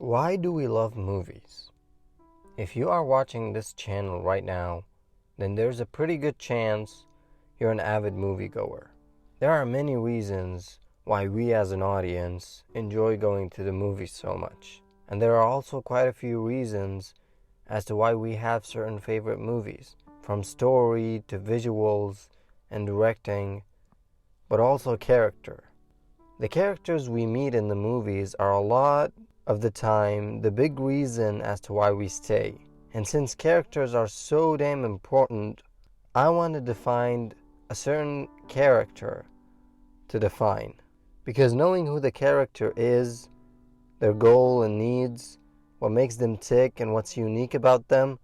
Why do we love movies? If you are watching this channel right now, then there's a pretty good chance you're an avid moviegoer. There are many reasons why we as an audience enjoy going to the movies so much. And there are also quite a few reasons as to why we have certain favorite movies, from story to visuals and directing, but also character. The characters we meet in the movies are a lot of the time the big reason as to why we stay. And since characters are so damn important, I wanted to find a certain character to define. Because knowing who the character is, their goal and needs, what makes them tick and what's unique about them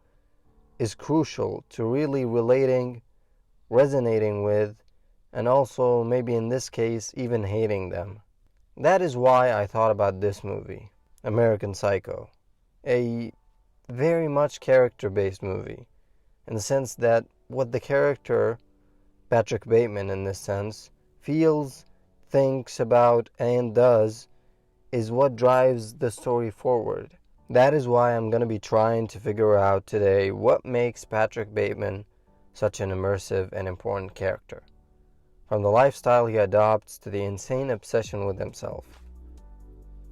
is crucial to really relating, resonating with, and also maybe in this case even hating them. That is why I thought about this movie, American Psycho, a very much character-based movie, in the sense that what the character, Patrick Bateman in this sense, feels, thinks about, and does is what drives the story forward. That is why I'm going to be trying to figure out today what makes Patrick Bateman such an immersive and important character. From the lifestyle he adopts to the insane obsession with himself.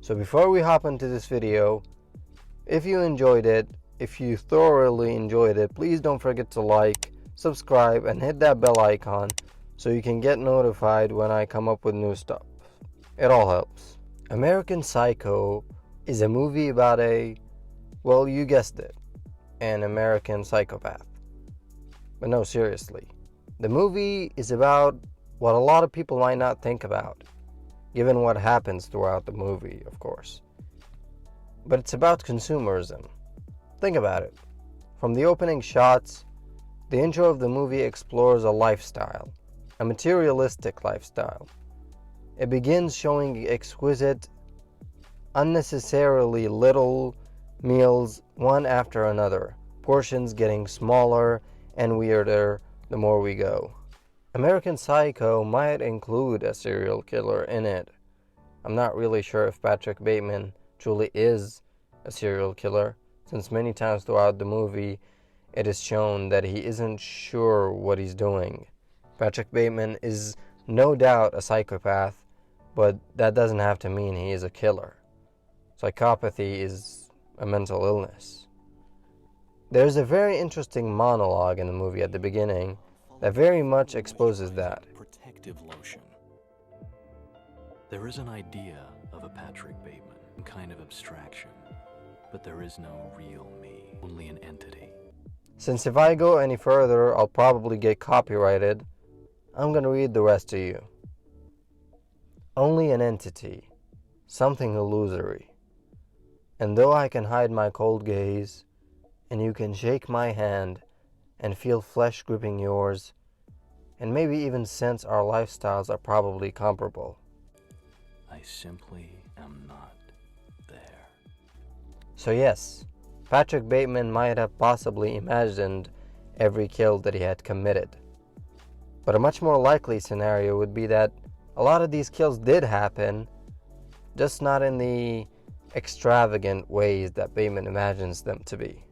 So before we hop into this video, if you enjoyed it, if you thoroughly enjoyed it, please don't forget to like, subscribe, and hit that bell icon so you can get notified when I come up with new stuff. It all helps. American Psycho is a movie about well, you guessed it, an American psychopath. But no, seriously. The movie is about what a lot of people might not think about, given what happens throughout the movie, of course. But it's about consumerism. Think about it. From the opening shots, the intro of the movie explores a lifestyle, a materialistic lifestyle. It begins showing exquisite, unnecessarily little meals one after another, portions getting smaller and weirder the more we go. American Psycho might include a serial killer in it. I'm not really sure if Patrick Bateman truly is a serial killer, since many times throughout the movie it is shown that he isn't sure what he's doing. Patrick Bateman is no doubt a psychopath, but that doesn't have to mean he is a killer. Psychopathy is a mental illness. There's a very interesting monologue in the movie at the beginning that very much exposes that. Protective lotion. There is an idea of a Patrick Bateman, kind of abstraction, but there is no real me, only an entity. Since if I go any further, I'll probably get copyrighted, I'm gonna read the rest to you. Only an entity, something illusory. And though I can hide my cold gaze, and you can shake my hand and feel flesh gripping yours, and maybe even sense our lifestyles are probably comparable, I simply am not there. So yes, Patrick Bateman might have possibly imagined every kill that he had committed. But a much more likely scenario would be that a lot of these kills did happen, just not in the extravagant ways that Bateman imagines them to be.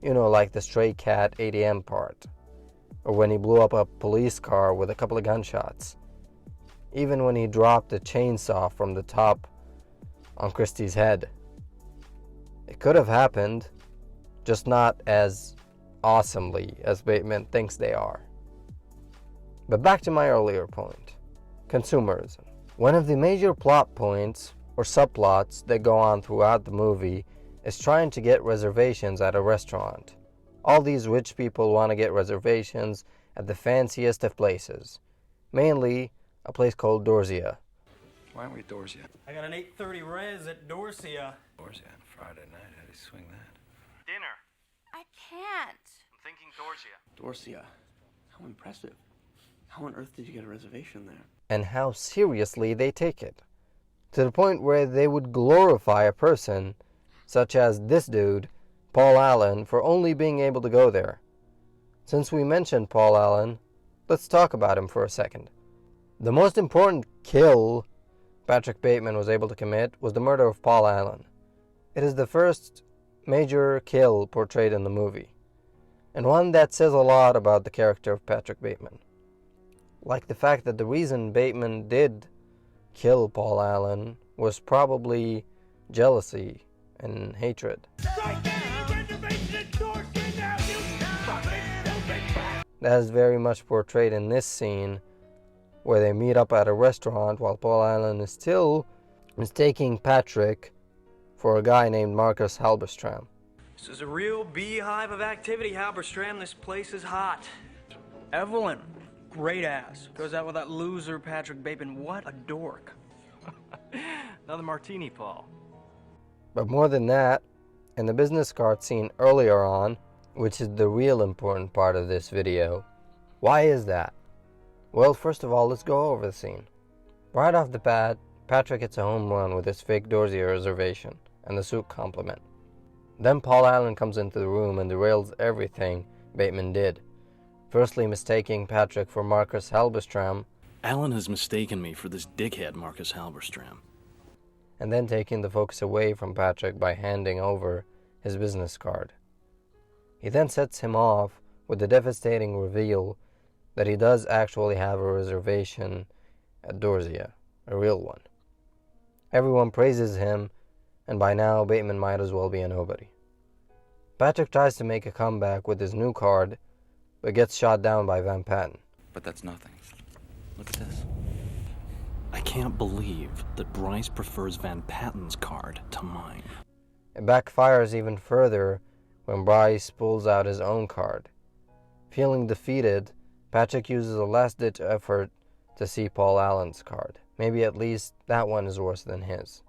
You know, like the stray cat ATM part, or when he blew up a police car with a couple of gunshots, even when he dropped a chainsaw from the top on Christie's head. It could have happened, just not as awesomely as Bateman thinks they are. But back to my earlier point, consumerism. One of the major plot points or subplots that go on throughout the movie is trying to get reservations at a restaurant. All these rich people want to get reservations at the fanciest of places, mainly a place called Dorsia. Why aren't we at Dorsia? I got an 8:30 res at Dorsia. Dorsia on Friday night. How do you swing that? Dinner. I can't. I'm thinking Dorsia. Dorsia. How impressive. How on earth did you get a reservation there? And how seriously they take it, to the point where they would glorify a person such as this dude, Paul Allen, for only being able to go there. Since we mentioned Paul Allen, let's talk about him for a second. The most important kill Patrick Bateman was able to commit was the murder of Paul Allen. It is the first major kill portrayed in the movie, and one that says a lot about the character of Patrick Bateman. Like the fact that the reason Bateman did kill Paul Allen was probably jealousy and hatred. That is very much portrayed in this scene where they meet up at a restaurant while Paul Allen is still mistaking Patrick for a guy named Marcus Halberstram. This is a real beehive of activity, Halberstram. This place is hot. Evelyn, great ass. Goes out with that loser Patrick Bateman. What a dork. Another martini, Paul. But more than that, in the business card scene earlier on, which is the real important part of this video, why is that? Well, first of all, let's go over the scene. Right off the bat, Patrick hits a home run with his fake Dorsia reservation and the suit compliment. Then Paul Allen comes into the room and derails everything Bateman did. Firstly mistaking Patrick for Marcus Halberstram, Allen has mistaken me for this dickhead Marcus Halberstram. and then taking the focus away from Patrick by handing over his business card. He then sets him off with the devastating reveal that he does actually have a reservation at Dorsia, a real one. Everyone praises him, and by now Bateman might as well be a nobody. Patrick tries to make a comeback with his new card, but gets shot down by Van Patten. But that's nothing. Look at this. I can't believe that Bryce prefers Van Patten's card to mine. It backfires even further when Bryce pulls out his own card. Feeling defeated, Patrick uses a last-ditch effort to see Paul Allen's card. Maybe at least that one is worse than his.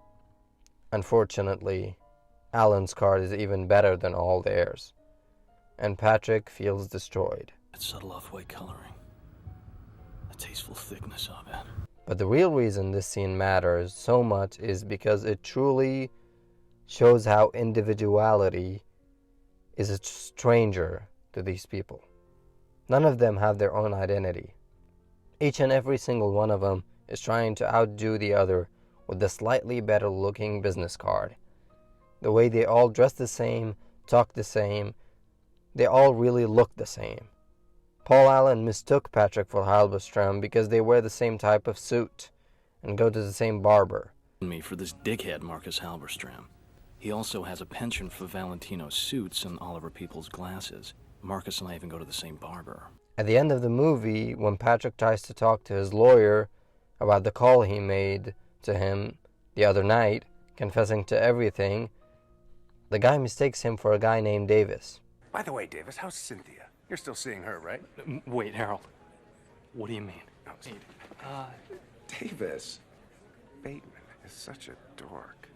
Unfortunately, Allen's card is even better than all theirs, and Patrick feels destroyed. That subtle off-white coloring. The tasteful thickness of it. But the real reason this scene matters so much is because it truly shows how individuality is a stranger to these people. None of them have their own identity. Each and every single one of them is trying to outdo the other with the slightly better looking business card. The way they all dress the same, talk the same, they all really look the same. Paul Allen mistook Patrick for Halberstram because they wear the same type of suit and go to the same barber. Me for this dickhead Marcus Halberstram. He also has a penchant for Valentino suits and Oliver Peoples glasses. Marcus and I even go to the same barber. At the end of the movie, when Patrick tries to talk to his lawyer about the call he made to him the other night, confessing to everything, the guy mistakes him for a guy named Davis. By the way, Davis, how's Cynthia? You're still seeing her, right? Wait, Harold. What do you mean? Davis. Bateman is such a dork.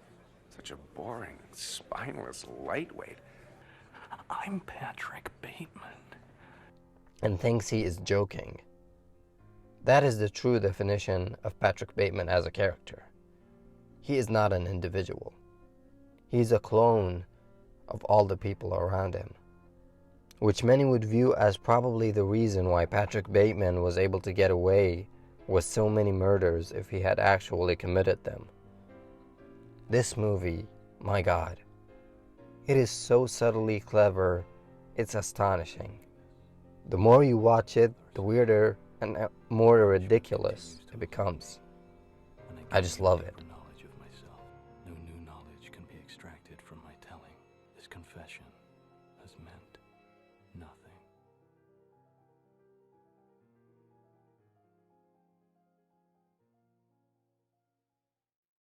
Such a boring, spineless lightweight. I'm Patrick Bateman. And thinks he is joking. That is the true definition of Patrick Bateman as a character. He is not an individual. He's a clone of all the people around him, which many would view as probably the reason why Patrick Bateman was able to get away with so many murders if he had actually committed them. This movie, my God, it is so subtly clever, it's astonishing. The more you watch it, the weirder and more ridiculous it becomes. I just love it.